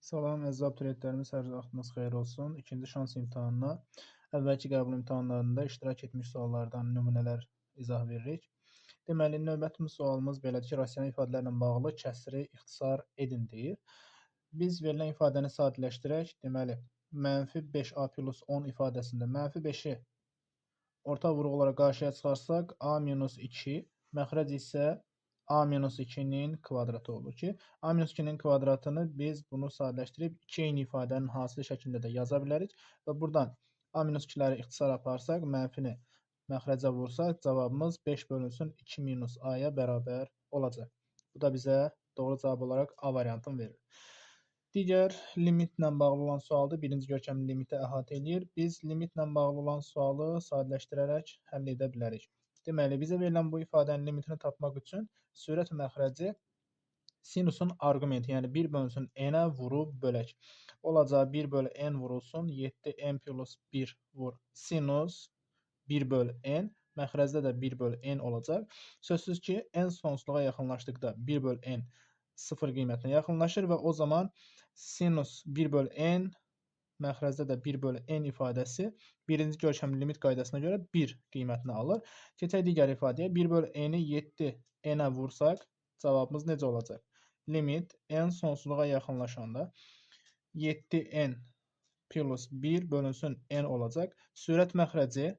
Salam əziz abituriyentlərimiz, hər vaxtınız xeyir olsun. İkinci şans imtahanına əvvəlki qəbul imtahanlarında iştirak etmiş suallardan nümunələr izah veririk. Deməli, növbəti sualımız belədir ki, rasional ifadələrlə bağlı kəsri ixtisar edin deyir. Biz verilən ifadəni sadələşdirək. Deməli, -5a plus 10 ifadəsində -5-i orta vuruq olaraq qarşıya çıxarsaq, a-2, məxrəc isə a-2-nin kvadratı olur ki, a-2-nin kvadratını biz bunu sadələşdirib iki eyni ifadənin hasili şəklində də yaza bilərik və buradan a-2-ləri ixtisar aparsaq, mənfini məxrəcə vursaq, cavabımız 5 bölünsün 2 minus a-ya bərabər olacaq. Bu da bizə doğru cavab olaraq A variantını verir. Digər limitlə bağlı olan sualdır. Birinci görkəmli limiti əhatə edir. Biz limitlə bağlı olan sualı sadələşdirərək həll edə bilərik. Deməli, bizə verilən bu ifadənin limitini tapmaq üçün sürət məxrəci sinusun arqumenti, yəni 1 bölünsün n-ə vurub bölək. Olacağı 1 bölü n vurulsun, 7n plus 1 vur sinus 1 bölü n, məxrəcdə də 1 bölü n olacaq. Sözsüz ki, n sonsuzluğa yaxınlaşdıqda 1 bölü n 0 qiymətinə yaxınlaşır və o zaman sinus 1 bölü n, məxrəcdə də 1 bölü n ifadəsi birinci görkəmli limit qaydasına görə 1 qiymətini alır. Keçək digər ifadəyə. 1 bölü n-i 7 n-ə vursaq, cavabımız necə olacaq? Limit n sonsuzluğa yaxınlaşanda 7n plus 1 bölünsün n olacaq. Sürət məxrəci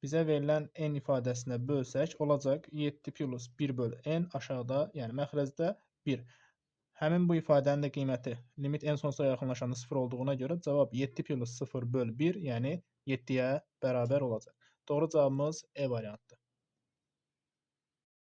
bizə verilən n ifadəsinə bölsək, olacaq 7 plus 1 bölü n aşağıda, yəni məxrəcdə 1. Həmin bu ifadənin də qiyməti limit n sonsuza yaxınlaşanda 0 olduğuna görə cavab 7 plus 0 bölü 1, yəni 7-yə bərabər olacaq. Doğru cavabımız E variantıdır.